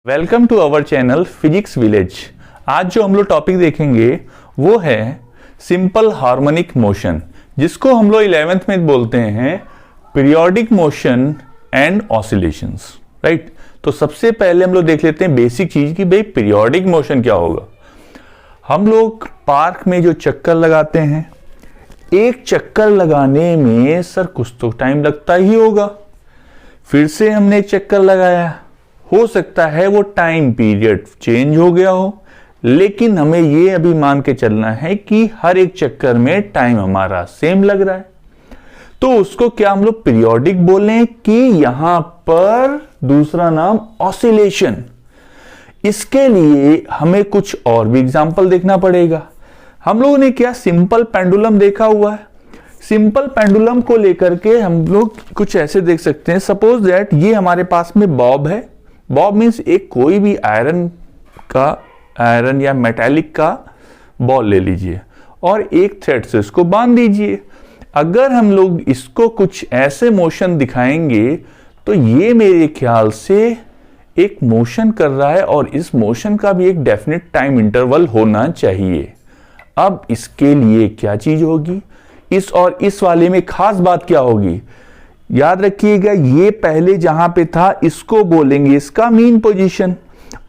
Welcome to our channel physics village. आज जो हम लोग टॉपिक देखेंगे वो है सिंपल हार्मोनिक मोशन, जिसको हम लोग 11th में बोलते हैं periodic motion and oscillations, right. तो सबसे पहले हम लोग देख लेते हैं बेसिक चीज कि भाई पीरियोडिक मोशन क्या होगा। हम लोग पार्क में जो चक्कर लगाते हैं, एक चक्कर लगाने में सर कुछ तो टाइम लगता ही होगा। फिर से हमने एक चक्कर लगाया, हो सकता है वो टाइम पीरियड चेंज हो गया हो, लेकिन हमें ये अभी मान के चलना है कि हर एक चक्कर में टाइम हमारा सेम लग रहा है। तो उसको क्या हम लोग पीरियोडिक बोलें कि यहां पर दूसरा नाम ऑसिलेशन। इसके लिए हमें कुछ और भी एग्जांपल देखना पड़ेगा। हम लोगों ने क्या सिंपल पेंडुलम देखा हुआ है। सिंपल पेंडुलम को लेकर के हम लोग कुछ ऐसे देख सकते हैं। सपोज दैट ये हमारे पास में बॉब है। बॉब मीन्स एक कोई भी आयरन या मेटालिक का बॉल ले लीजिए और एक थ्रेड से इसको बांध दीजिए। अगर हम लोग इसको कुछ ऐसे मोशन दिखाएंगे तो ये मेरे ख्याल से एक मोशन कर रहा है और इस मोशन का भी एक डेफिनेट टाइम इंटरवल होना चाहिए। अब इसके लिए क्या चीज होगी, इस और इस वाले में खास बात क्या होगी, याद रखिएगा। ये पहले जहां पे था इसको बोलेंगे इसका मीन पोजीशन,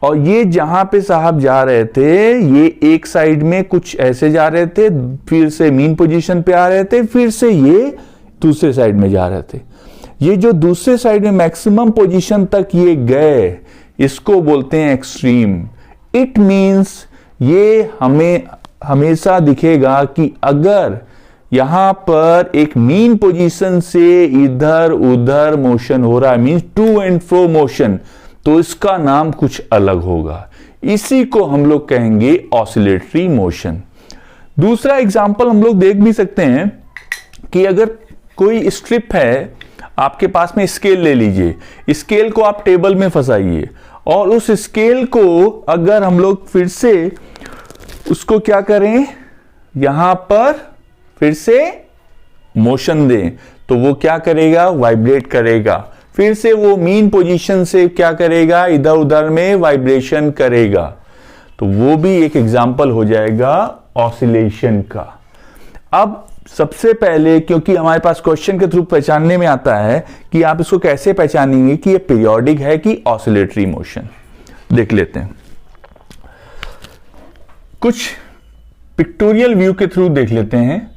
और ये जहां पे साहब जा रहे थे ये एक साइड में कुछ ऐसे जा रहे थे, फिर से मीन पोजीशन पे आ रहे थे, फिर से ये दूसरे साइड में जा रहे थे। ये जो दूसरे साइड में मैक्सिमम पोजीशन तक ये गए, इसको बोलते हैं एक्सट्रीम। इट मींस ये हमें हमेशा दिखेगा कि अगर यहां पर एक मीन पोजीशन से इधर उधर मोशन हो रहा है, means to and fro motion, तो इसका नाम कुछ अलग होगा। इसी को हम लोग कहेंगे ऑसिलेटरी मोशन। दूसरा एग्जांपल हम लोग देख भी सकते हैं कि अगर कोई स्ट्रिप है आपके पास में, स्केल ले लीजिए, स्केल को आप टेबल में फंसाइए और उस स्केल को अगर हम लोग फिर से उसको क्या करें, यहां पर फिर से मोशन दें तो वो क्या करेगा, वाइब्रेट करेगा। फिर से वो मीन पोजीशन से क्या करेगा, इधर उधर में वाइब्रेशन करेगा। तो वो भी एक एग्जांपल हो जाएगा ऑसिलेशन का। अब सबसे पहले, क्योंकि हमारे पास क्वेश्चन के थ्रू पहचानने में आता है कि आप इसको कैसे पहचानेंगे कि ये पीरियोडिक है कि ऑसिलेटरी मोशन, देख लेते हैं। कुछ पिक्टोरियल व्यू के थ्रू देख लेते हैं।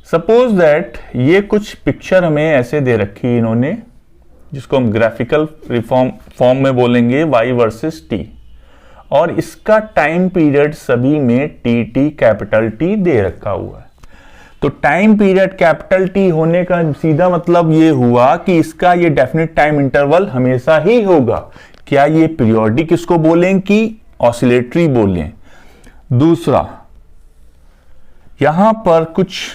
सपोज दैट ये कुछ पिक्चर हमें ऐसे दे रखी है इन्होंने, जिसको हम ग्राफिकल फॉर्म में बोलेंगे y वर्सेस t, और इसका टाइम पीरियड सभी में टी कैपिटल T दे रखा हुआ है। तो टाइम पीरियड कैपिटल T होने का सीधा मतलब ये हुआ कि इसका ये डेफिनेट टाइम इंटरवल हमेशा ही होगा। क्या ये पीरियोडिक इसको बोलें कि ऑसिलेटरी बोलें। दूसरा, यहां पर कुछ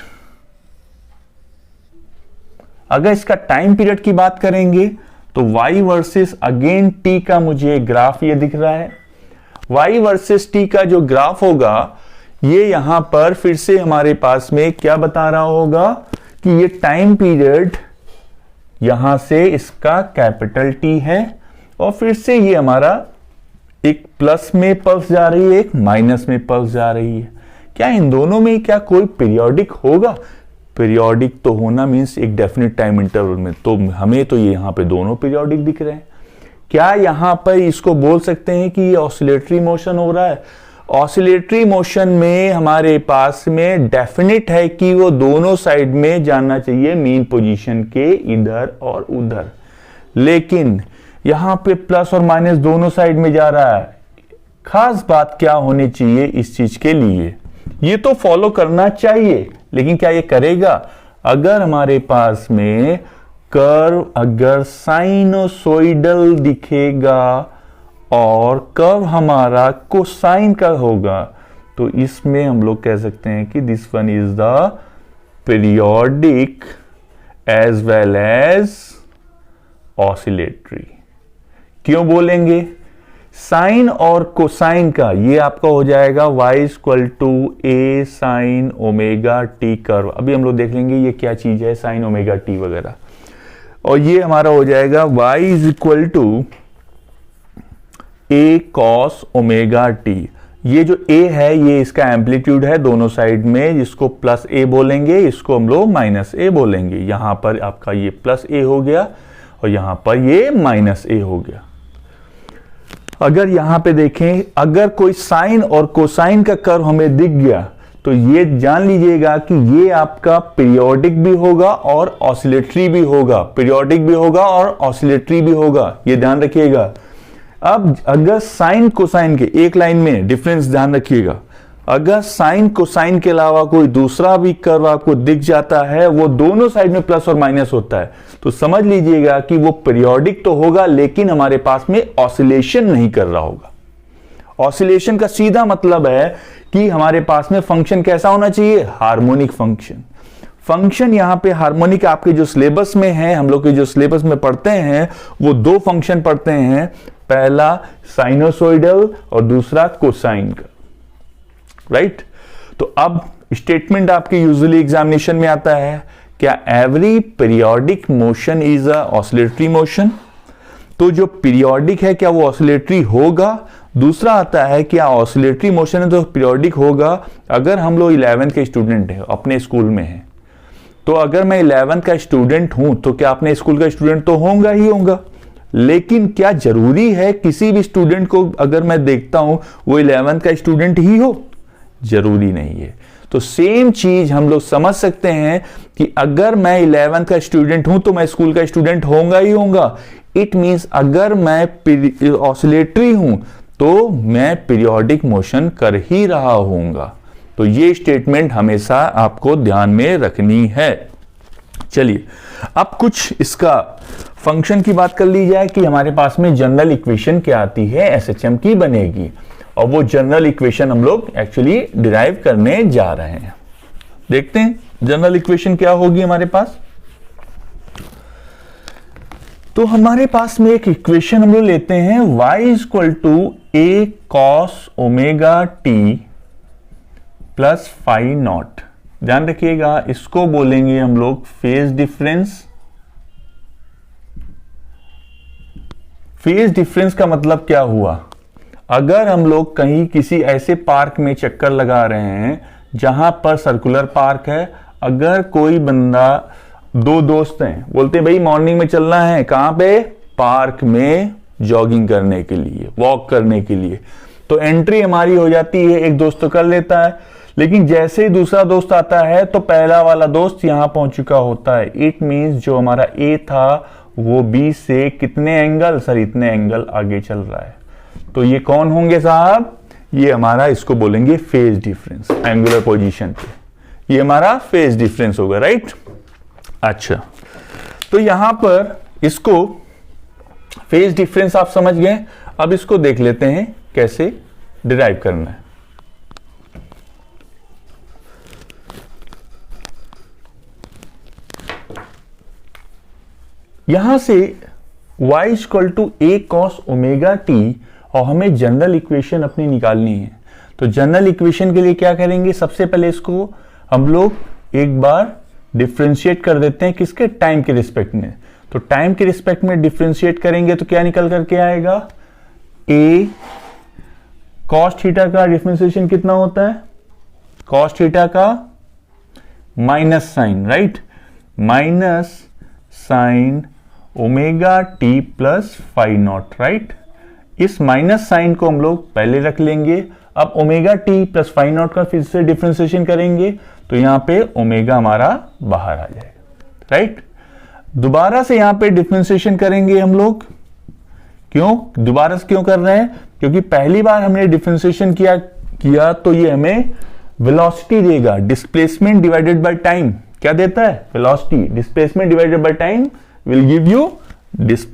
अगर इसका टाइम पीरियड की बात करेंगे तो y वर्सेस अगेन t का मुझे ग्राफ ये दिख रहा है। y वर्सेस t का जो ग्राफ होगा ये यहां पर फिर से हमारे पास में क्या बता रहा होगा कि ये टाइम पीरियड यहां से इसका कैपिटल T है, और फिर से ये हमारा एक प्लस में पल्स जा रही है, एक माइनस में पल्स जा रही है। क्या इन दोनों में क्या कोई पीरियोडिक होगा? पीरियोडिक तो होना मीन्स एक डेफिनेट टाइम इंटरवल में, तो हमें तो ये यहां पे दोनों पीरियोडिक दिख रहे हैं। क्या यहां पर इसको बोल सकते हैं कि ये ऑसिलेटरी मोशन हो रहा है? ऑसिलेटरी मोशन में हमारे पास में डेफिनेट है कि वो दोनों साइड में जाना चाहिए मीन पोजीशन के, इधर और उधर, लेकिन यहां पे प्लस और माइनस दोनों साइड में जा रहा है। खास बात क्या होनी चाहिए इस चीज के लिए, ये तो फॉलो करना चाहिए, लेकिन क्या ये करेगा? अगर हमारे पास में कर्व अगर साइनोसोइडल दिखेगा और कर्व हमारा कोसाइन का होगा, तो इसमें हम लोग कह सकते हैं कि this one is the periodic as well as oscillatory. क्यों बोलेंगे? साइन और कोसाइन का ये आपका हो जाएगा y equal to a sine omega t curve. अभी हम लोग देख लेंगे ये क्या चीज है, साइन ओमेगा टी वगैरह। और ये हमारा हो जाएगा y is equal to A cos omega t. ये जो ए है ये इसका एम्पलीट्यूड है दोनों साइड में, जिसको प्लस ए बोलेंगे, इसको हम लोग माइनस ए बोलेंगे। यहां पर आपका ये प्लस ए हो गया और यहां पर ये माइनस ए हो गया। अगर यहां पे देखें, अगर कोई साइन और कोसाइन का कर्व हमें दिख गया तो ये जान लीजिएगा कि ये आपका पीरियोडिक भी होगा और ऑसिलेटरी भी होगा, पीरियोडिक भी होगा और ऑसिलेटरी भी होगा, ये ध्यान रखिएगा। अब अगर साइन कोसाइन के एक लाइन में डिफरेंस ध्यान रखिएगा, अगर साइन कोसाइन के अलावा कोई दूसरा भी कर्व आपको दिख जाता है, वो दोनों साइड में प्लस और माइनस होता है, तो समझ लीजिएगा कि वो पीरियोडिक तो होगा लेकिन हमारे पास में ऑसिलेशन नहीं कर रहा होगा। ऑसिलेशन का सीधा मतलब है कि हमारे पास में फंक्शन कैसा होना चाहिए, हार्मोनिक फंक्शन। फंक्शन यहां पे हार्मोनिक आपके जो सिलेबस में है, हम लोग के जो सिलेबस में पढ़ते हैं, वो दो फंक्शन पढ़ते हैं, पहला साइनोसोइडल और दूसरा कोसाइन का, राइट। तो अब स्टेटमेंट आपके यूजुअली एग्जामिनेशन में आता है, क्या every periodic motion is a oscillatory motion. तो जो पीरियोडिक है क्या वो ऑसिलेटरी होगा। दूसरा आता है क्या ऑसिलेटरी मोशन है तो पीरियोडिक होगा। अगर हम लोग 11th के स्टूडेंट हैं, अपने स्कूल में हैं, तो अगर मैं 11th का स्टूडेंट हूं तो क्या अपने स्कूल का स्टूडेंट तो होगा ही होगा, लेकिन क्या जरूरी है किसी भी स्टूडेंट को अगर मैं देखता हूं वो 11th का स्टूडेंट ही हो, जरूरी नहीं है। तो सेम चीज हम लोग समझ सकते हैं कि अगर मैं 11th का स्टूडेंट हूं तो मैं स्कूल का स्टूडेंट होगा ही होगा। इट मींस अगर मैं ऑसिलेटरी हूं तो मैं पीरियोडिक मोशन कर ही रहा हूंगा। तो ये स्टेटमेंट हमेशा आपको ध्यान में रखनी है। चलिए अब कुछ इसका फंक्शन की बात कर ली जाए कि हमारे पास में जनरल इक्वेशन क्या आती है, एसएचएम की बनेगी, और वो जनरल इक्वेशन हम लोग एक्चुअली डिराइव करने जा रहे हैं। देखते हैं जनरल इक्वेशन क्या होगी हमारे पास। तो हमारे पास में एक इक्वेशन हम लोग लेते हैं, y equal to A cos omega t plus phi naught. ध्यान रखिएगा इसको बोलेंगे हम लोग फेज डिफरेंस। फेज डिफरेंस का मतलब क्या हुआ, अगर हम लोग कहीं किसी ऐसे पार्क में चक्कर लगा रहे हैं जहां पर सर्कुलर पार्क है, अगर कोई बंदा, दो दोस्त हैं, बोलते हैं भाई मॉर्निंग में चलना है, कहां पे, पार्क में जॉगिंग करने के लिए, वॉक करने के लिए, तो एंट्री हमारी हो जाती है, एक दोस्त तो कर लेता है, लेकिन जैसे ही दूसरा दोस्त आता है तो पहला वाला दोस्त यहां पहुंच चुका होता है। इट मींस जो हमारा ए था वो बी से कितने एंगल, सर इतने एंगल आगे चल रहा है। तो ये कौन होंगे साहब, ये हमारा, इसको बोलेंगे फेज डिफरेंस, एंगुलर पोजीशन पे ये हमारा फेज डिफरेंस होगा, राइट। अच्छा, तो यहां पर इसको फेज डिफरेंस आप समझ गए। अब इसको देख लेते हैं कैसे डिराइव करना है। यहां से y equal to A cos omega t, और हमें जनरल इक्वेशन अपनी निकालनी है। तो जनरल इक्वेशन के लिए क्या करेंगे, सबसे पहले इसको हम लोग एक बार डिफरेंशिएट कर देते हैं, किसके, टाइम के रिस्पेक्ट में। तो टाइम के रिस्पेक्ट में डिफरेंशिएट करेंगे तो क्या निकल करके आएगा, ए कॉस थीटा का डिफरेंशिएशन कितना होता है, कॉस थीटा का minus sine, right, minus sine omega t plus phi naught, right. इस माइनस साइन को हम लोग पहले रख लेंगे। अब omega t plus phi naught का फिर से डिफरेंशिएशन करेंगे तो यहां पे ओमेगा हमारा बाहर आ जाएगा, राइट। दोबारा से यहां पे डिफरेंशिएशन करेंगे हम लोग, क्यों, दोबारा से क्यों कर रहे हैं, क्योंकि पहली बार हमने डिफरेंशिएशन किया तो ये हमें वेलोसिटी देगा, डिस्प्लेसमेंट डिवाइडेड बाय टाइम। क्या देता है, velocity, displacement divided by time will give you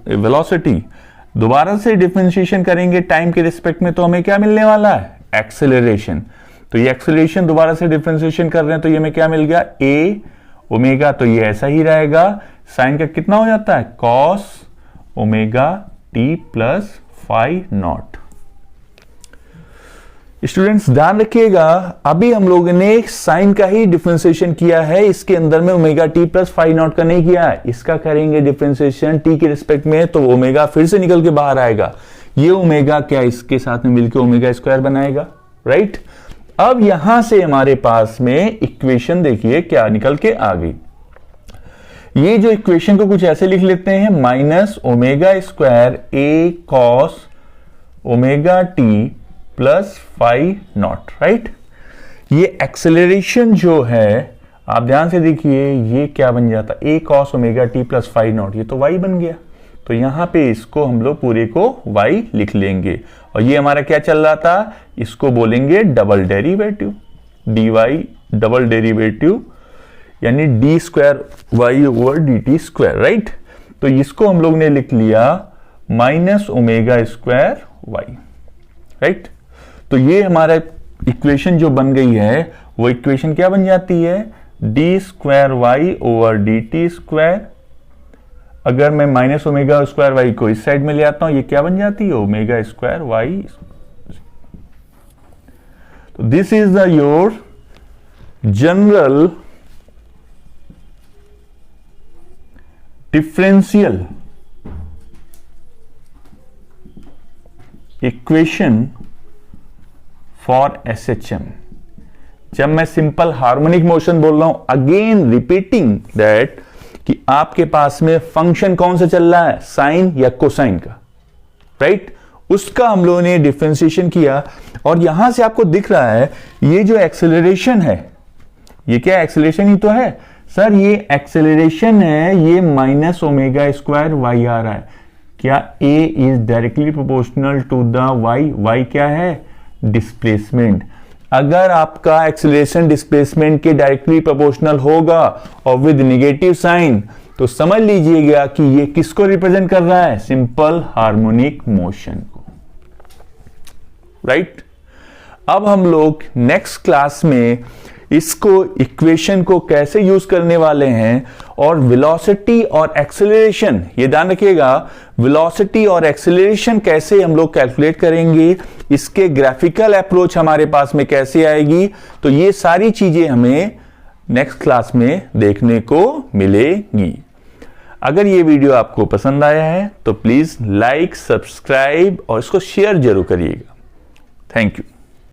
velocity. दोबारा से डिफरेंशिएशन करेंगे टाइम के रिस्पेक्ट में तो हमें क्या मिलने वाला है, एक्सेलरेशन। तो ये एक्सेलरेशन दोबारा से डिफरेंशिएशन कर रहे हैं तो ये हमें क्या मिल गया, ए ओमेगा, तो ये ऐसा ही रहेगा। साइन का कितना हो जाता है, cos omega t plus phi naught. Students ध्यान रखिएगा, अभी हम लोगों ने साइन का ही डिफरेंशिएशन किया है, इसके अंदर में omega t plus phi naught का नहीं किया है। इसका करेंगे डिफरेंशिएशन टी के रिस्पेक्ट में तो ओमेगा फिर से निकल के बाहर आएगा। ये ओमेगा क्या इसके साथ में मिलकर ओमेगा स्क्वायर बनाएगा, राइट। अब यहां से हमारे पास में इक्वेशन देखिए क्या निकल के आ गई। ये जो इक्वेशन को कुछ ऐसे लिख लेते हैं, minus omega square A cos omega t plus phi naught, right. ये एक्सेलरेशन जो है आप ध्यान से देखिए, ये क्या बन जाता, A cos omega t plus phi not, ये तो वाई बन गया। तो यहां पे इसको हम लोग पूरे को y लिख लेंगे। और ये हमारा क्या चल रहा था, इसको बोलेंगे double derivative, dy double derivative यानी d square y over d t square, right. तो इसको हम लोग ने लिख लिया minus omega square y, right. तो ये हमारा इक्वेशन जो बन गई है वो इक्वेशन क्या बन जाती है, d square y over d t square. अगर मैं माइनस ओमेगा स्क्वायर वाई को इस साइड में ले आता हूं, ये क्या बन जाती है, ओमेगा स्क्वायर वाई। तो this is the your general differential equation for SHM. जब मैं सिंपल हार्मोनिक मोशन बोल रहा हूं, अगेन रिपीटिंग दैट, कि आपके पास में फंक्शन कौन सा चल रहा है, साइन या कोसाइन का, राइट। उसका हम लोगों ने डिफरेंशिएशन किया और यहां से आपको दिख रहा है ये जो एक्सेलरेशन है, ये क्या एक्सेलरेशन ही तो है सर, ये एक्सेलरेशन है, ये माइनस ओमेगा स्क्वायर वाई आ रहा है। क्या A is directly proportional to the y, y क्या है, डिस्प्लेसमेंट। अगर आपका एक्सेलरेशन डिस्प्लेसमेंट के डायरेक्टली प्रोपोर्शनल होगा और विद नेगेटिव साइन, तो समझ लीजिएगा कि ये किसको रिप्रेजेंट कर रहा है, सिंपल हार्मोनिक मोशन को, राइट। अब हम लोग नेक्स्ट क्लास में इसको इक्वेशन को कैसे यूज करने वाले हैं और वेलोसिटी और एक्सेलरेशन, ये ध्यान रखिएगा, वेलोसिटी और एक्सेलरेशन कैसे हम लोग कैलकुलेट करेंगे, इसके ग्राफिकल अप्रोच हमारे पास में कैसे आएगी। तो ये सारी चीजें हमें नेक्स्ट क्लास में देखने को मिलेगी। अगर ये वीडियो आपको पसंद आया है तो प्लीज लाइक, सब्सक्राइब और इसको शेयर जरूर करिएगा। Thank you.